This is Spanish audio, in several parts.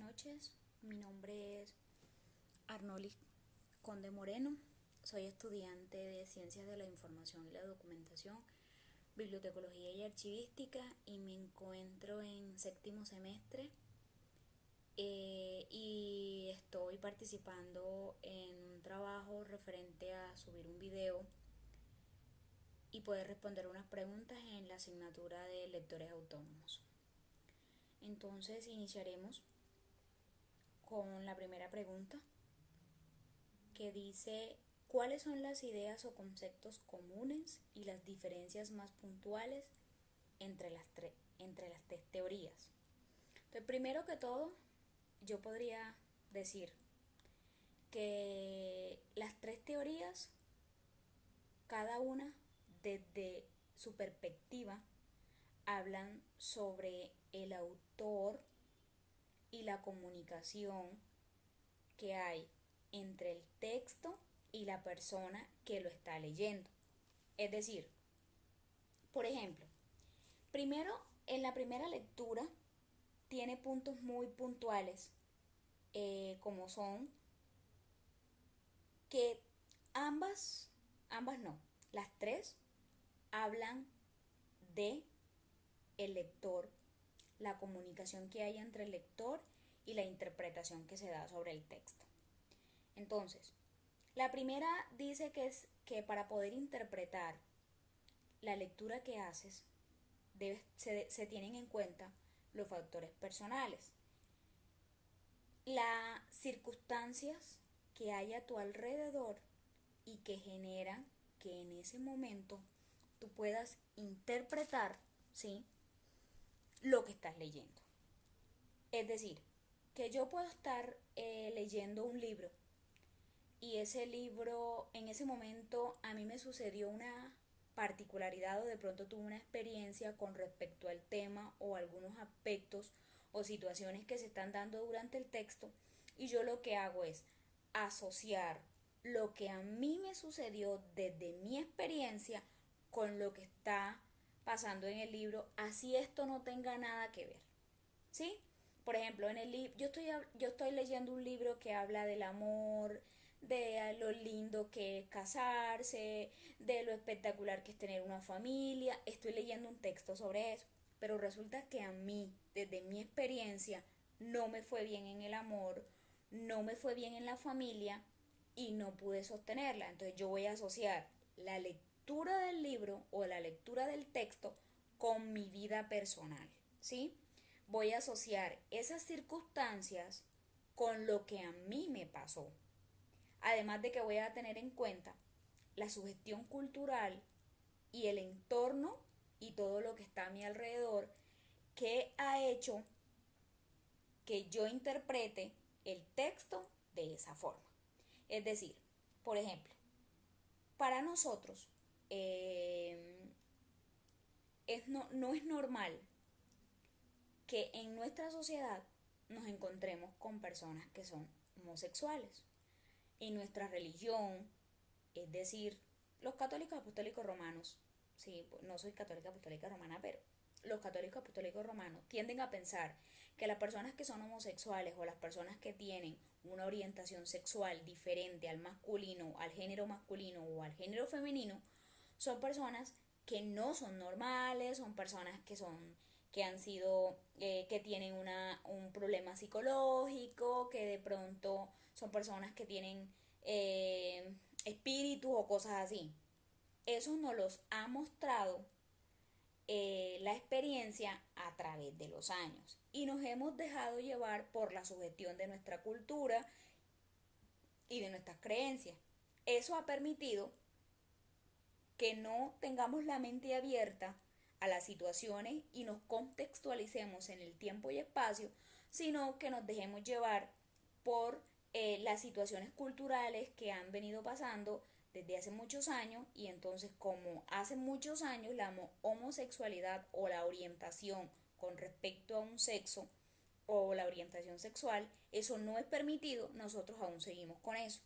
noches. Mi nombre es Arnolis Conde Moreno. Soy estudiante de Ciencias de la Información y la Documentación, Bibliotecología y Archivística y me encuentro en séptimo semestre y estoy participando en un trabajo referente a subir un video y poder responder unas preguntas en la asignatura de lectores autónomos. Entonces iniciaremos con la primera pregunta, que dice: ¿cuáles son las ideas o conceptos comunes y las diferencias más puntuales entre las tres teorías? Entonces, primero que todo, yo podría decir que las tres teorías, cada una desde su perspectiva, hablan sobre el autor y la comunicación que hay entre el texto y la persona que lo está leyendo. Es decir, por ejemplo, primero, en la primera lectura tiene puntos muy puntuales, como son que ambas no, las tres hablan de el lector, la comunicación que hay entre el lector y la interpretación que se da sobre el texto. Entonces, la primera dice que para poder interpretar la lectura que haces, se tienen en cuenta los factores personales, las circunstancias que hay a tu alrededor y que generan que en ese momento tú puedas interpretar, ¿sí?, lo que estás leyendo. Es decir, que yo puedo estar leyendo un libro y ese libro, en ese momento a mí me sucedió una particularidad o de pronto tuve una experiencia con respecto al tema o algunos aspectos o situaciones que se están dando durante el texto, y yo lo que hago es asociar lo que a mí me sucedió desde mi experiencia con lo que está pasando en el libro, así esto no tenga nada que ver, ¿sí? Por ejemplo, en el libro, yo estoy leyendo un libro que habla del amor, de lo lindo que es casarse, de lo espectacular que es tener una familia. Estoy leyendo un texto sobre eso, pero resulta que a mí, desde mi experiencia, no me fue bien en el amor, no me fue bien en la familia y no pude sostenerla. Entonces yo voy a asociar la lectura del libro o la lectura del texto con mi vida personal, ¿sí? Voy a asociar esas circunstancias con lo que a mí me pasó. Además de que voy a tener en cuenta la sugestión cultural y el entorno y todo lo que está a mi alrededor, que ha hecho que yo interprete el texto de esa forma. Es decir, por ejemplo, para nosotros no es normal que en nuestra sociedad nos encontremos con personas que son homosexuales. En nuestra religión, es decir, los católicos apostólicos romanos, sí, no soy católica apostólica romana, pero los católicos apostólicos romanos tienden a pensar que las personas que son homosexuales o las personas que tienen una orientación sexual diferente al masculino, al género masculino o al género femenino, son personas que no son normales, son personas que han sido, que tienen un problema psicológico, que de pronto son personas que tienen espíritus o cosas así. Eso nos los ha mostrado la experiencia a través de los años y nos hemos dejado llevar por la sugestión de nuestra cultura y de nuestras creencias. Eso ha permitido que no tengamos la mente abierta a las situaciones y nos contextualicemos en el tiempo y espacio, sino que nos dejemos llevar por las situaciones culturales que han venido pasando desde hace muchos años. Y entonces, como hace muchos años la homosexualidad o la orientación con respecto a un sexo o la orientación sexual, eso no es permitido, nosotros aún seguimos con eso.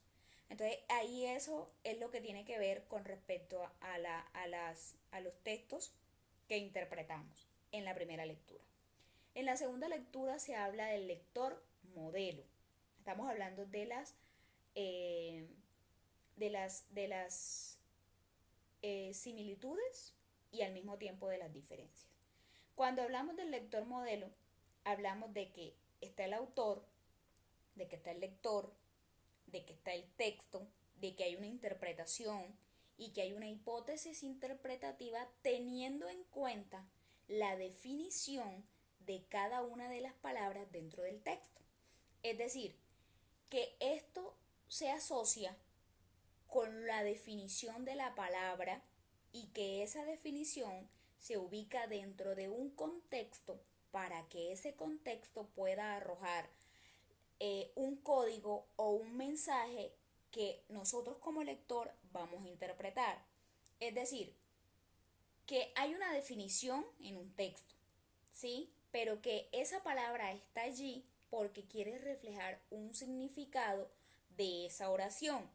Entonces ahí eso es lo que tiene que ver con respecto a los textos que interpretamos en la primera lectura. En la segunda lectura se habla del lector modelo. Estamos hablando de eh, las similitudes y al mismo tiempo de las diferencias. Cuando hablamos del lector modelo, hablamos de que está el autor, de que está el lector, de que está el texto, de que hay una interpretación y que hay una hipótesis interpretativa teniendo en cuenta la definición de cada una de las palabras dentro del texto. Es decir, que esto se asocia con la definición de la palabra y que esa definición se ubica dentro de un contexto para que ese contexto pueda arrojar un código o un mensaje que nosotros como lector vamos a interpretar. Es decir, que hay una definición en un texto, ¿sí? Pero que esa palabra está allí porque quiere reflejar un significado de esa oración.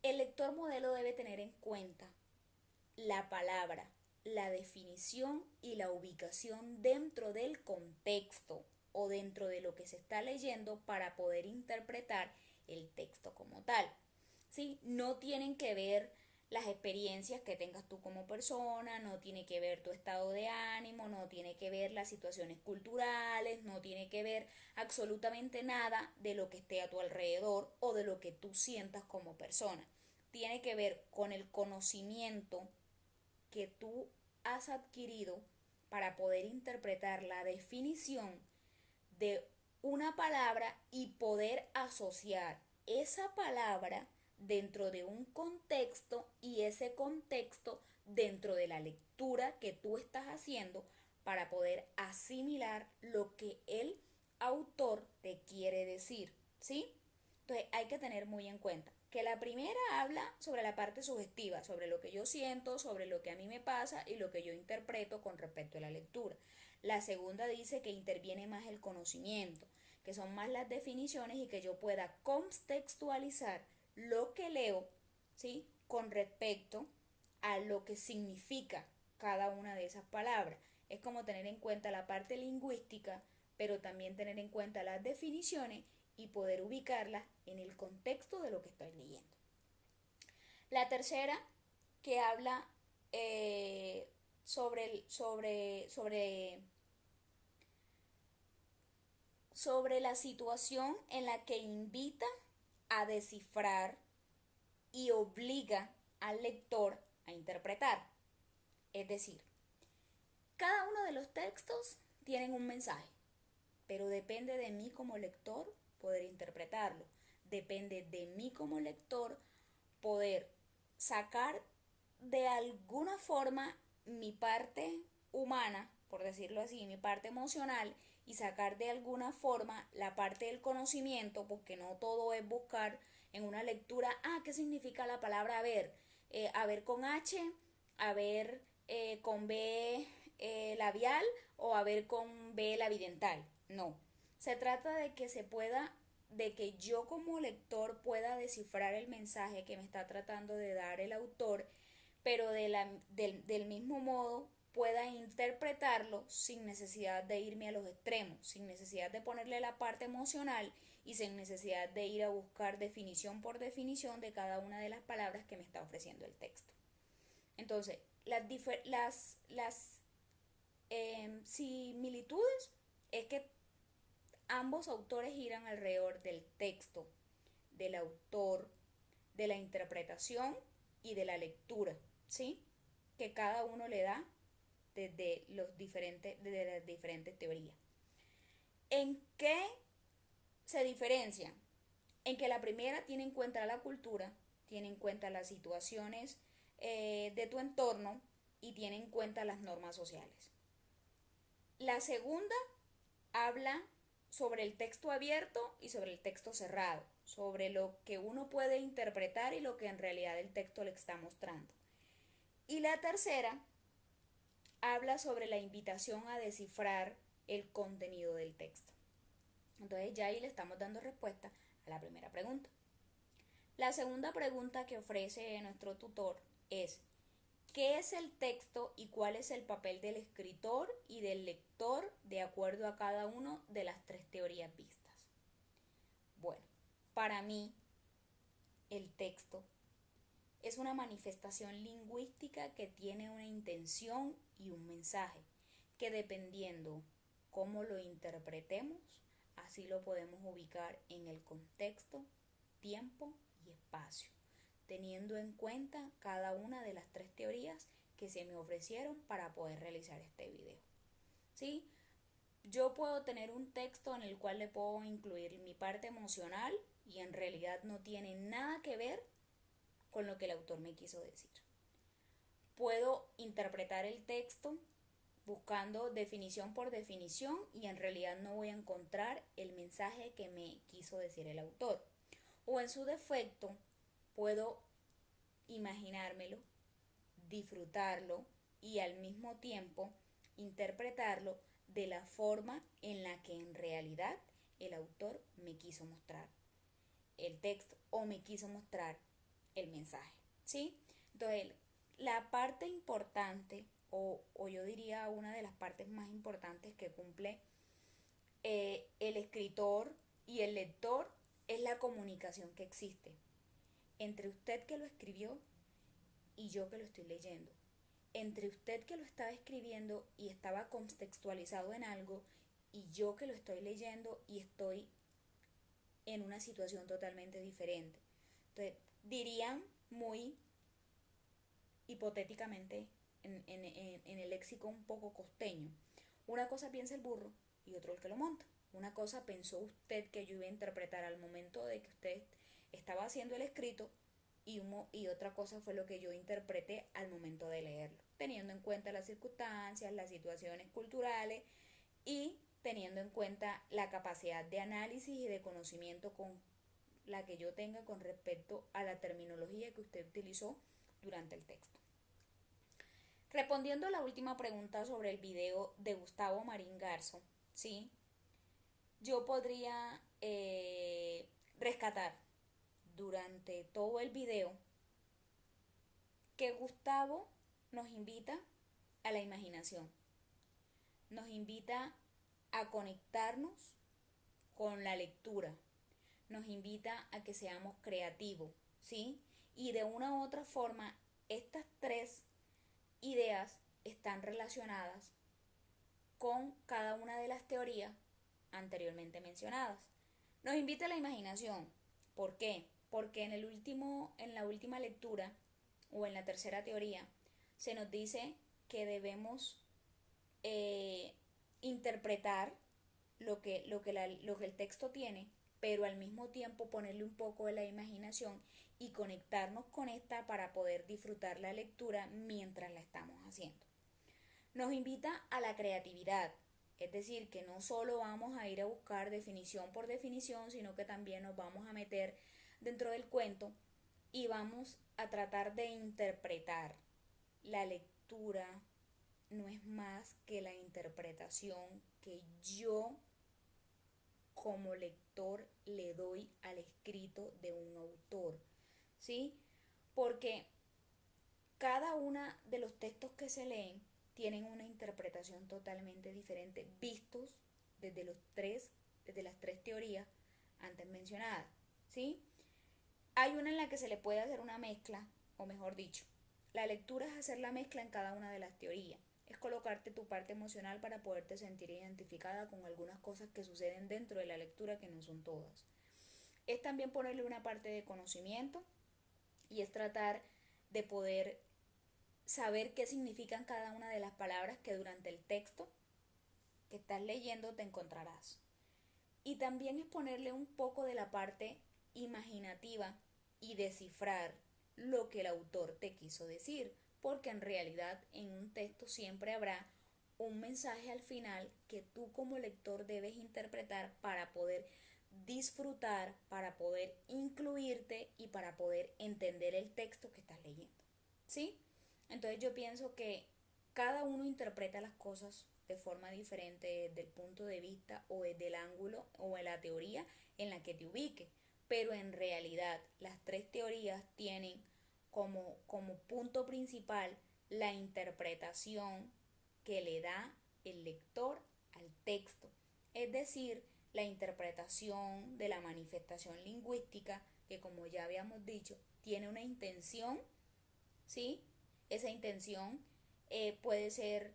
El lector modelo debe tener en cuenta la palabra, la definición y la ubicación dentro del contexto o dentro de lo que se está leyendo para poder interpretar el texto como tal. ¿Sí? No tienen que ver las experiencias que tengas tú como persona, no tiene que ver tu estado de ánimo, no tiene que ver las situaciones culturales, no tiene que ver absolutamente nada de lo que esté a tu alrededor o de lo que tú sientas como persona. Tiene que ver con el conocimiento que tú has adquirido para poder interpretar la definición de una palabra y poder asociar esa palabra dentro de un contexto y ese contexto dentro de la lectura que tú estás haciendo para poder asimilar lo que el autor te quiere decir, ¿sí? Entonces hay que tener muy en cuenta que la primera habla sobre la parte subjetiva, sobre lo que yo siento, sobre lo que a mí me pasa y lo que yo interpreto con respecto a la lectura. La segunda dice que interviene más el conocimiento, que son más las definiciones y que yo pueda contextualizar lo que leo, ¿sí? Con respecto a lo que significa cada una de esas palabras. Es como tener en cuenta la parte lingüística, pero también tener en cuenta las definiciones y poder ubicarlas en el contexto de lo que estoy leyendo. La tercera, que habla sobre la situación en la que invita a descifrar y obliga al lector a interpretar. Es decir, cada uno de los textos tienen un mensaje, pero depende de mí como lector poder interpretarlo. Depende de mí como lector poder sacar de alguna forma mi parte humana, por decirlo así, mi parte emocional y sacar de alguna forma la parte del conocimiento, porque no todo es buscar en una lectura, ¿qué significa la palabra haber? Haber con H, haber con B labial o haber con B labidental. No, se trata de que se pueda, de que yo como lector pueda descifrar el mensaje que me está tratando de dar el autor, pero del mismo modo pueda interpretarlo sin necesidad de irme a los extremos, sin necesidad de ponerle la parte emocional y sin necesidad de ir a buscar definición por definición de cada una de las palabras que me está ofreciendo el texto. Entonces, las similitudes es que ambos autores giran alrededor del texto, del autor, de la interpretación y de la lectura, ¿sí? Que cada uno le da desde las diferentes teorías. ¿En qué se diferencian? En que la primera tiene en cuenta la cultura, tiene en cuenta las situaciones de tu entorno y tiene en cuenta las normas sociales. La segunda habla sobre el texto abierto y sobre el texto cerrado, sobre lo que uno puede interpretar y lo que en realidad el texto le está mostrando. Y la tercera habla sobre la invitación a descifrar el contenido del texto. Entonces ya ahí le estamos dando respuesta a la primera pregunta. La segunda pregunta que ofrece nuestro tutor es: ¿qué es el texto y cuál es el papel del escritor y del lector de acuerdo a cada una de las tres teorías vistas? Bueno, para mí el texto es una manifestación lingüística que tiene una intención y un mensaje, que dependiendo cómo lo interpretemos, así lo podemos ubicar en el contexto, tiempo y espacio, teniendo en cuenta cada una de las tres teorías que se me ofrecieron para poder realizar este video. ¿Sí? Yo puedo tener un texto en el cual le puedo incluir mi parte emocional y en realidad no tiene nada que ver con lo que el autor me quiso decir. Puedo interpretar el texto buscando definición por definición y en realidad no voy a encontrar el mensaje que me quiso decir el autor. O en su defecto, puedo imaginármelo, disfrutarlo y al mismo tiempo interpretarlo de la forma en la que en realidad el autor me quiso mostrar el texto o me quiso mostrar el mensaje, ¿sí? Entonces, la parte importante, o yo diría una de las partes más importantes que cumple el escritor y el lector, es la comunicación que existe entre usted que lo escribió y yo que lo estoy leyendo. Entre usted que lo estaba escribiendo y estaba contextualizado en algo y yo que lo estoy leyendo y estoy en una situación totalmente diferente. Entonces, dirían muy hipotéticamente en el léxico un poco costeño, una cosa piensa el burro y otro el que lo monta. Una cosa pensó usted que yo iba a interpretar al momento de que usted estaba haciendo el escrito y otra cosa fue lo que yo interpreté al momento de leerlo, teniendo en cuenta las circunstancias, las situaciones culturales y teniendo en cuenta la capacidad de análisis y de conocimiento con la que yo tenga con respecto a la terminología que usted utilizó durante el texto. Respondiendo a la última pregunta sobre el video de Gustavo Marín Garzo, ¿sí? Yo podría rescatar durante todo el video que Gustavo nos invita a la imaginación, nos invita a conectarnos con la lectura, nos invita a que seamos creativos, ¿sí? Y de una u otra forma, estas tres ideas están relacionadas con cada una de las teorías anteriormente mencionadas. Nos invita a la imaginación. ¿Por qué? Porque en la última lectura o en la tercera teoría se nos dice que debemos interpretar lo que el texto tiene, pero al mismo tiempo ponerle un poco de la imaginación y conectarnos con esta para poder disfrutar la lectura mientras la estamos haciendo. Nos invita a la creatividad, es decir, que no solo vamos a ir a buscar definición por definición, sino que también nos vamos a meter dentro del cuento y vamos a tratar de interpretar. La lectura no es más que la interpretación que yo como lector le doy al escrito de un autor, ¿sí? Porque cada uno de los textos que se leen tienen una interpretación totalmente diferente, vistos desde las tres teorías antes mencionadas, ¿sí? Hay una en la que se le puede hacer una mezcla, o mejor dicho, la lectura es hacer la mezcla en cada una de las teorías. Es colocarte tu parte emocional para poderte sentir identificada con algunas cosas que suceden dentro de la lectura que no son todas. Es también ponerle una parte de conocimiento y es tratar de poder saber qué significan cada una de las palabras que durante el texto que estás leyendo te encontrarás. Y también es ponerle un poco de la parte imaginativa y descifrar lo que el autor te quiso decir, porque en realidad en un texto siempre habrá un mensaje al final que tú como lector debes interpretar para poder disfrutar, para poder incluirte y para poder entender el texto que estás leyendo, ¿sí? Entonces yo pienso que cada uno interpreta las cosas de forma diferente desde el punto de vista o desde el ángulo o en la teoría en la que te ubique, pero en realidad las tres teorías tienen como punto principal la interpretación que le da el lector al texto, es decir, la interpretación de la manifestación lingüística, que como ya habíamos dicho, tiene una intención, ¿sí? Esa intención puede ser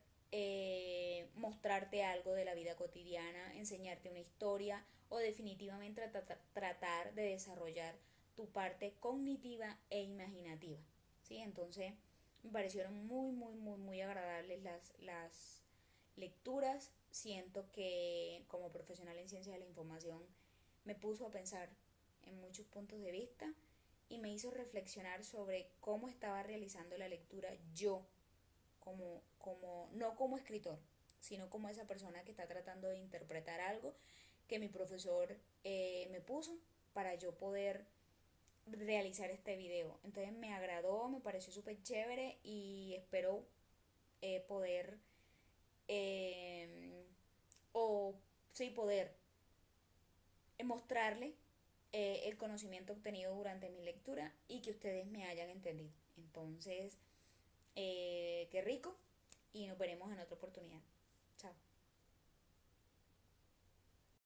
mostrarte algo de la vida cotidiana, enseñarte una historia o definitivamente tratar de desarrollar tu parte cognitiva e imaginativa, ¿sí? Entonces me parecieron muy agradables las lecturas. Siento que como profesional en ciencia de la información me puso a pensar en muchos puntos de vista y me hizo reflexionar sobre cómo estaba realizando la lectura yo, no como escritor, sino como esa persona que está tratando de interpretar algo que mi profesor me puso para yo poder realizar este video. Entonces me agradó, me pareció súper chévere y espero poder eh, o sí poder mostrarle el conocimiento obtenido durante mi lectura y que ustedes me hayan entendido. Entonces, qué rico y nos veremos en otra oportunidad. Chao.